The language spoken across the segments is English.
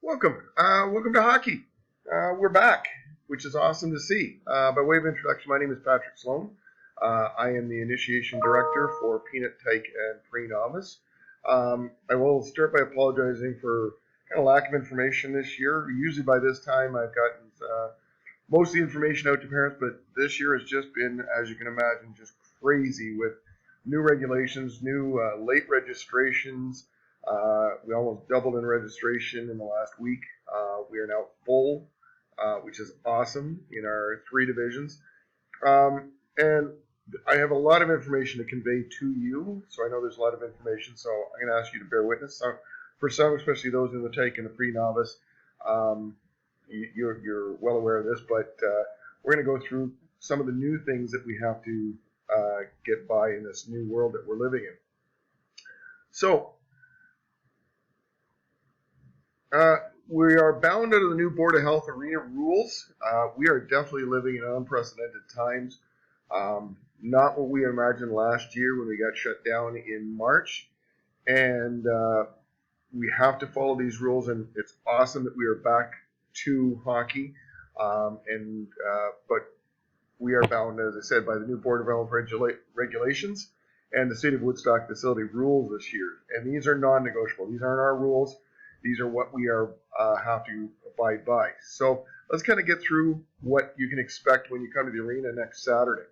Welcome to hockey. We're back, which is awesome to see. By way of introduction, my name is Patrick Sloan. I am the initiation director for Peanut, Tyke, and Pre-Novice. I will start by apologizing for kind of lack of information this year. Usually by this time I've gotten most of the information out to parents, but this year has just been, as you can imagine, just crazy with new regulations, new late registrations. We almost doubled in registration in the last week. We are now full, which is awesome in our 3 divisions. And I have a lot of information to convey to you, so I know there's a lot of information, so I'm going to ask you to bear witness. So for some, especially those in the Tyke and the Pre-Novice, you're well aware of this, but we're going to go through some of the new things that we have to get by in this new world that we're living in. So, we are bound under the new Board of Health arena rules. We are definitely living in unprecedented times. Not what we imagined last year when we got shut down in March. And we have to follow these rules, and it's awesome that we are back to hockey. But we are bound, as I said, by the new Board of Health regulations and the State of Woodstock facility rules this year. And these are non-negotiable. These aren't our rules. These are what we are have to abide by. So let's kind of get through what you can expect when you come to the arena next Saturday.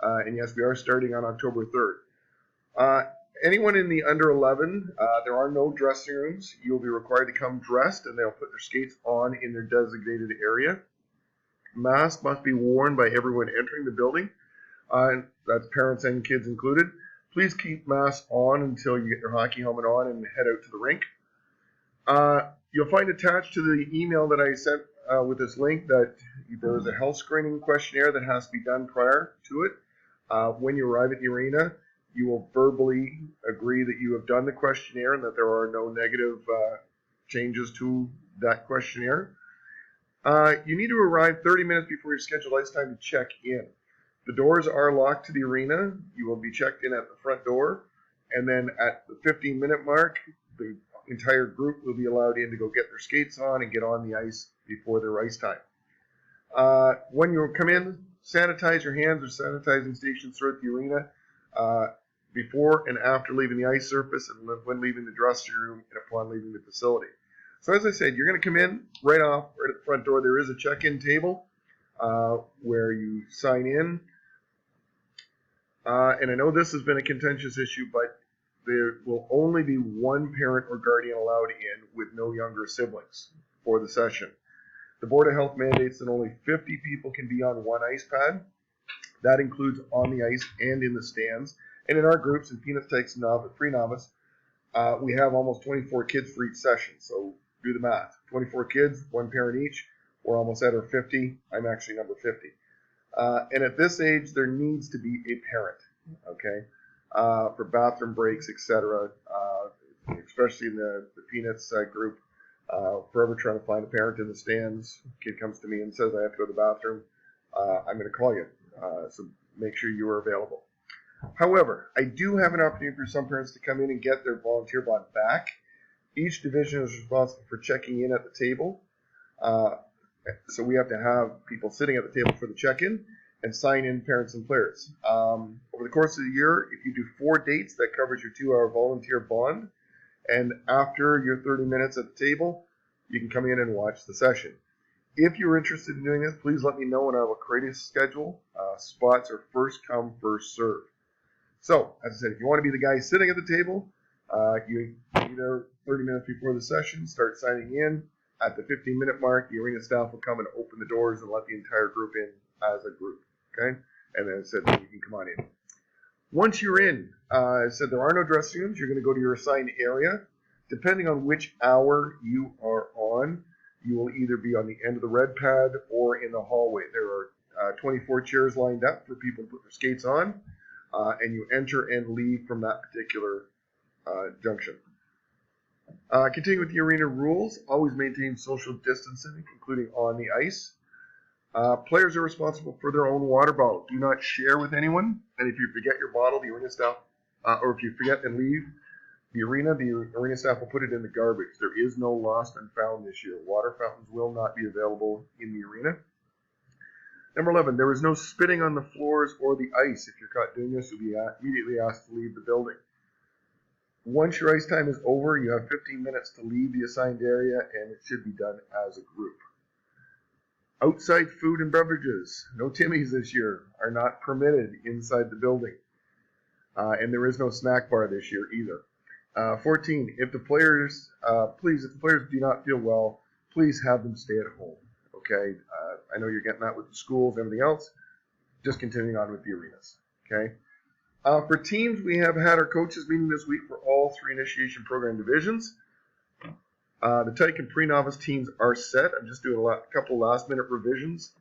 And yes, we are starting on October 3rd. Anyone in the under 11, there are no dressing rooms. You'll be required to come dressed, and they'll put their skates on in their designated area. Masks must be worn by everyone entering the building. That's parents and kids included. Please keep masks on until you get your hockey helmet on and head out to the rink. You'll find attached to the email that I sent with this link that there is a health screening questionnaire that has to be done prior to it. When you arrive at the arena, you will verbally agree that you have done the questionnaire and that there are no negative changes to that questionnaire. You need to arrive 30 minutes before your scheduled ice time to check in. The doors are locked to the arena. You will be checked in at the front door, and then at the 15-minute mark, the entire group will be allowed in to go get their skates on and get on the ice before their ice time. When you come in, sanitize your hands or sanitizing stations throughout the arena before and after leaving the ice surface and when leaving the dressing room and upon leaving the facility. So as I said, you're going to come in right at the front door. There is a check-in table where you sign in. And I know this has been a contentious issue, but there will only be one parent or guardian allowed in with no younger siblings for the session. The Board of Health mandates that only 50 people can be on one ice pad. That includes on the ice and in the stands. And in our groups, in Peanut, Tykes, and Pre-Novice, we have almost 24 kids for each session. So do the math. 24 kids, one parent each. We're almost at our 50. I'm actually number 50. And at this age, there needs to be a parent, okay? For bathroom breaks, etc., especially in the Peanuts group. Forever trying to find a parent in the stands. Kid comes to me and says, I have to go to the bathroom. I'm going to call you. So make sure you are available. However, I do have an opportunity for some parents to come in and get their volunteer bond back. Each division is responsible for checking in at the table. So we have to have people sitting at the table for the check-in and sign in parents and players. Over the course of the year, if you do 4 dates, that covers your 2-hour volunteer bond. And after your 30 minutes at the table, you can come in and watch the session. If you're interested in doing this, please let me know and I will create a schedule. Spots are first come, first serve. So, as I said, if you want to be the guy sitting at the table, you be there 30 minutes before the session, start signing in. At the 15-minute mark, the arena staff will come and open the doors and let the entire group in as a group. Okay? And then I said, you can come on in. Once you're in, I said there are no dressing rooms. You're going to go to your assigned area. Depending on which hour you are on, you will either be on the end of the red pad or in the hallway. There are 24 chairs lined up for people to put their skates on, and you enter and leave from that particular junction. Continuing with the arena rules, always maintain social distancing, including on the ice. Players are responsible for their own water bottle. Do not share with anyone. And if you forget your bottle, the arena staff, or if you forget and leave, The arena staff will put it in the garbage. There is no lost and found this year. Water fountains will not be available in the arena. Number 11, there is no spitting on the floors or the ice. If you're caught doing this, you'll be immediately asked to leave the building. Once your ice time is over, you have 15 minutes to leave the assigned area, and it should be done as a group. Outside food and beverages, no Timmies this year, are not permitted inside the building. And there is no snack bar this year either. 14, if the players do not feel well, please have them stay at home. Okay, I know you're getting that with the schools, everything else. Just continuing on with the arenas. Okay. For teams, we have had our coaches meeting this week for all 3 initiation program divisions. The Tyke and pre-novice teams are set. I'm just doing a couple last-minute revisions.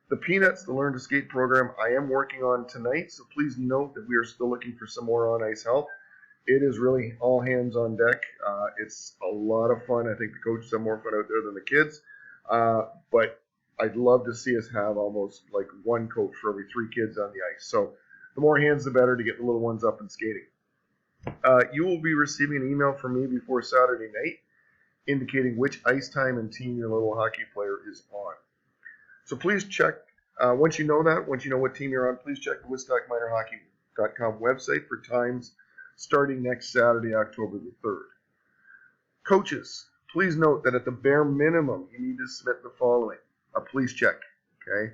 The Peanuts, the Learn to Skate program, I am working on tonight, so please note that we are still looking for some more on-ice help. It is really all hands on deck. It's a lot of fun. I think the coaches have more fun out there than the kids. But I'd love to see us have almost like one coach for every 3 kids on the ice. So the more hands, the better to get the little ones up and skating. You will be receiving an email from me before Saturday night indicating which ice time and team your little hockey player is on. So please check, once you know what team you're on, please check the WoodstockMinorHockey.com website for times starting next Saturday, October the 3rd. Coaches, please note that at the bare minimum, you need to submit the following: a police check, okay?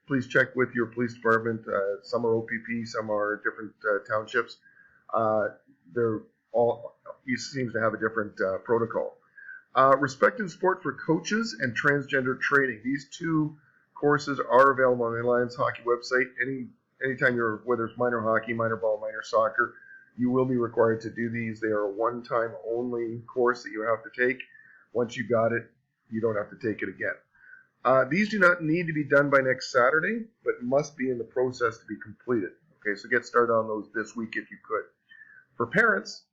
Please check with your police department. Some are OPP, some are different townships. Each seems to have a different protocol. Respect and Sport for coaches and transgender training. These 2 courses are available on the Alliance Hockey website. Anytime whether it's minor hockey, minor ball, minor soccer, you will be required to do these. They are a one-time only course that you have to take. Once you got it, you don't have to take it again. These do not need to be done by next Saturday, but must be in the process to be completed. Okay, so get started on those this week if you could. For parents,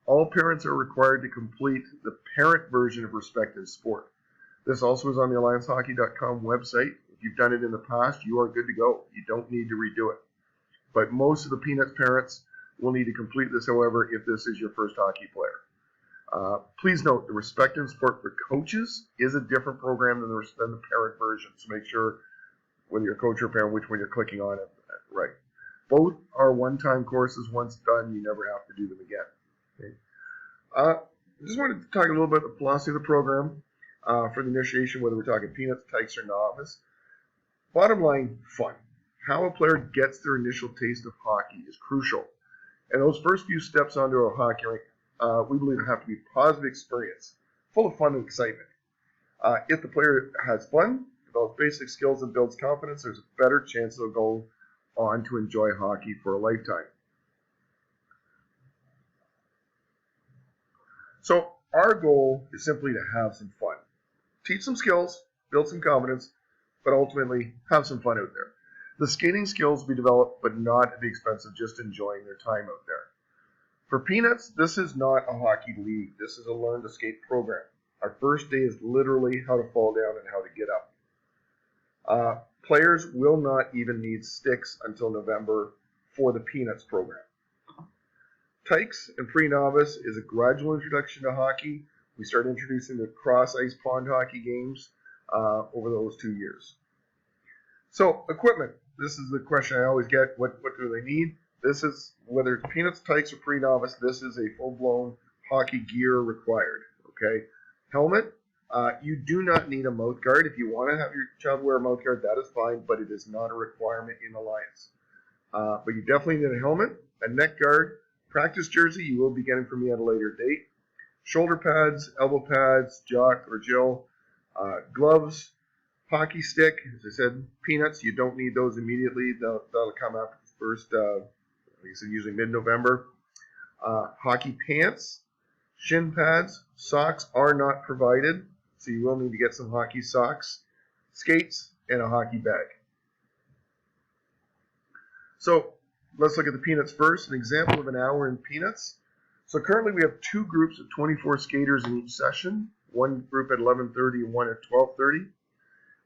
all parents are required to complete the parent version of Respect and Sport. This also is on the AllianceHockey.com website. If you've done it in the past, you are good to go. You don't need to redo it. But most of the Peanuts parents will need to complete this, however, if this is your first hockey player. Please note, the Respect and Sport for coaches is a different program than the parent version. So make sure, whether you're a coach or a parent, which one you're clicking on it right. Both are one-time courses. Once done, you never have to do them again. Okay. I just wanted to talk a little bit about the philosophy of the program for the initiation, whether we're talking Peanuts, Tykes, or novice. Bottom line, fun. How a player gets their initial taste of hockey is crucial. And those first few steps onto a hockey rink, we believe have to be a positive experience, full of fun and excitement. If the player has fun, develops basic skills, and builds confidence, there's a better chance they'll go on to enjoy hockey for a lifetime. So our goal is simply to have some fun. Teach some skills, build some confidence, but ultimately have some fun out there. The skating skills will be developed, but not at the expense of just enjoying their time out there. For Peanuts, this is not a hockey league. This is a Learn to Skate program. Our first day is literally how to fall down and how to get up. Players will not even need sticks until November for the Peanuts program. Tykes and pre-novice is a gradual introduction to hockey. We start introducing the cross-ice pond hockey games over those 2 years. So, equipment. This is the question I always get. What do they need? This is, whether it's Peanuts, Tykes, or pre-novice, this is a full-blown hockey gear required. Okay? Helmet. You do not need a mouth guard. If you want to have your child wear a mouth guard, that is fine, but it is not a requirement in Alliance. But you definitely need a helmet, a neck guard, practice jersey you will be getting from me at a later date, shoulder pads, elbow pads, Jock or Jill, gloves, hockey stick. As I said, Peanuts, you don't need those immediately. That'll come after the first, like I said, usually mid-November. Hockey pants, shin pads, socks are not provided, so you will need to get some hockey socks, skates, and a hockey bag. So let's look at the Peanuts first. An example of an hour in Peanuts. So currently we have 2 groups of 24 skaters in each session, one group at 11:30 and one at 12:30.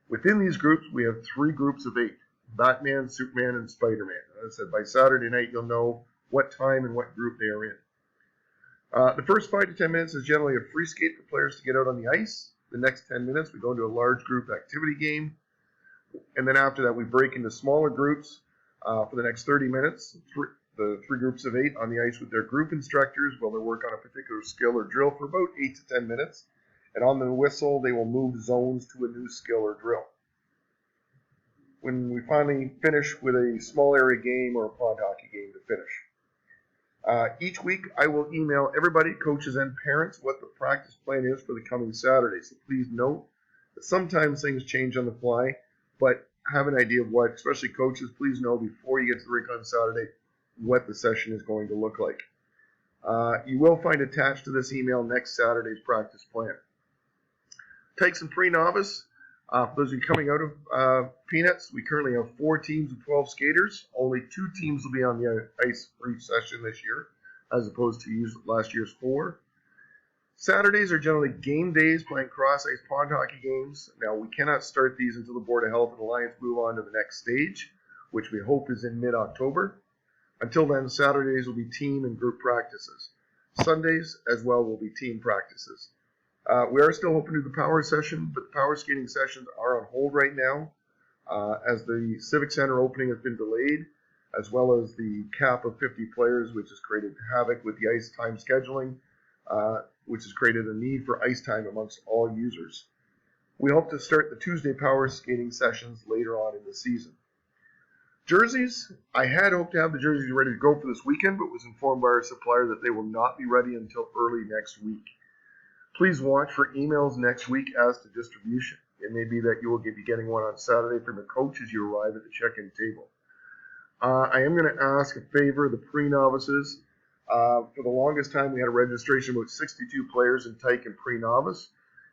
Within these groups, we have 3 groups of 8, Batman, Superman, and Spider-Man. As I said, by Saturday night, you'll know what time and what group they are in. The first 5 to 10 minutes is generally a free skate for players to get out on the ice. The next 10 minutes, we go into a large group activity game. And then after that, we break into smaller groups for the next 30 minutes. The 3 groups of 8 on the ice with their group instructors while they work on a particular skill or drill for about 8 to 10 minutes. And on the whistle, they will move zones to a new skill or drill. When we finally finish with a small area game or a pond hockey game to finish. Each week, I will email everybody, coaches and parents, what the practice plan is for the coming Saturday. So please note that sometimes things change on the fly, but have an idea of what, especially coaches, please know before you get to the rink on Saturday what the session is going to look like. You will find attached to this email next Saturday's practice plan. Tykes and pre-novice. For those of you coming out of Peanuts, we currently have 4 teams of 12 skaters. Only 2 teams will be on the ice for each session this year, as opposed to last year's 4. Saturdays are generally game days, playing cross-ice pond hockey games. Now, we cannot start these until the Board of Health and Alliance move on to the next stage, which we hope is in mid-October. Until then, Saturdays will be team and group practices. Sundays, as well, will be team practices. We are still hoping to do the power session, but the power skating sessions are on hold right now, as the Civic Center opening has been delayed, as well as the cap of 50 players, which has created havoc with the ice time scheduling, which has created a need for ice time amongst all users. We hope to start the Tuesday power skating sessions later on in the season. Jerseys, I had hoped to have the jerseys ready to go for this weekend, but was informed by our supplier that they will not be ready until early next week. Please watch for emails next week as to distribution. It may be that you will be getting one on Saturday from your coach as you arrive at the check-in table. I am going to ask a favor of the pre-novices. For the longest time, we had a registration of about 62 players in Tyke and pre-novice,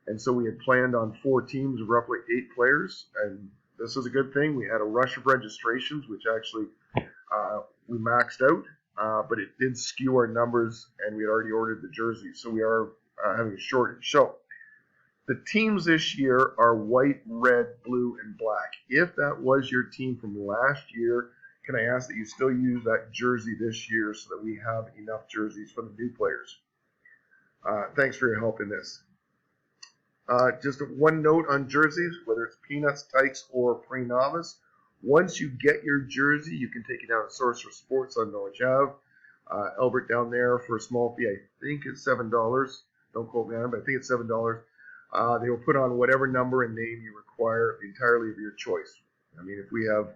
and so we had planned on 4 teams of roughly 8 players, and this is a good thing. We had a rush of registrations, which actually we maxed out, but it did skew our numbers, and we had already ordered the jerseys, so we are having a shortage. So the teams this year are white, red, blue, and black. If that was your team from last year, can I ask that you still use that jersey this year so that we have enough jerseys for the new players? Thanks for your help in this. Just one note on jerseys, whether it's Peanuts, Tykes, or pre-novice. Once you get your jersey, you can take it down to Sorcerer Sports on Norwich Ave. Albert down there for a small fee. I think it's $7. Don't quote me on it, but I think it's $7. They will put on whatever number and name you require, entirely of your choice. I mean, if we have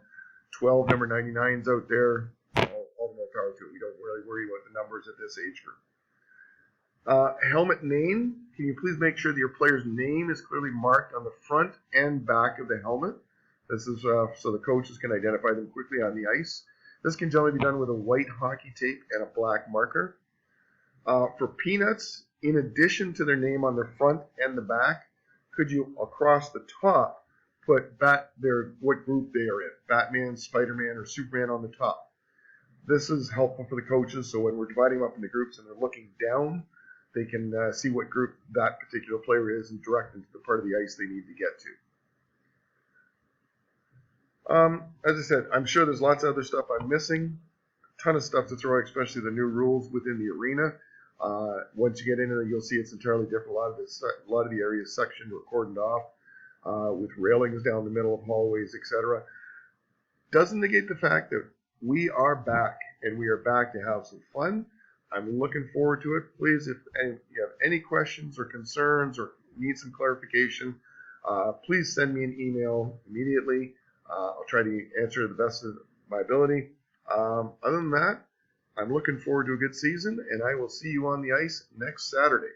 12 number 99s out there, all the more power to it. We don't really worry about the numbers at this age group. Helmet name. Can you please make sure that your player's name is clearly marked on the front and back of the helmet? This is so the coaches can identify them quickly on the ice. This can generally be done with a white hockey tape and a black marker. For Peanuts, in addition to their name on the front and the back, could you, across the top, put what group they are in, Batman, Spider-Man, or Superman on the top. This is helpful for the coaches, so when we're dividing them up into groups and they're looking down, they can see what group that particular player is and direct them to the part of the ice they need to get to. As I said, I'm sure there's lots of other stuff I'm missing. A ton of stuff to throw out, especially the new rules within the arena. Once you get into it, you'll see it's entirely different. A lot of the area is sectioned or cordoned off with railings down the middle of hallways, etc. Doesn't negate the fact that we are back, and we are back to have some fun. I'm looking forward to it. Please, if you have any questions or concerns or need some clarification, please send me an email immediately. I'll try to answer to the best of my ability. Other than that, I'm looking forward to a good season, and I will see you on the ice next Saturday.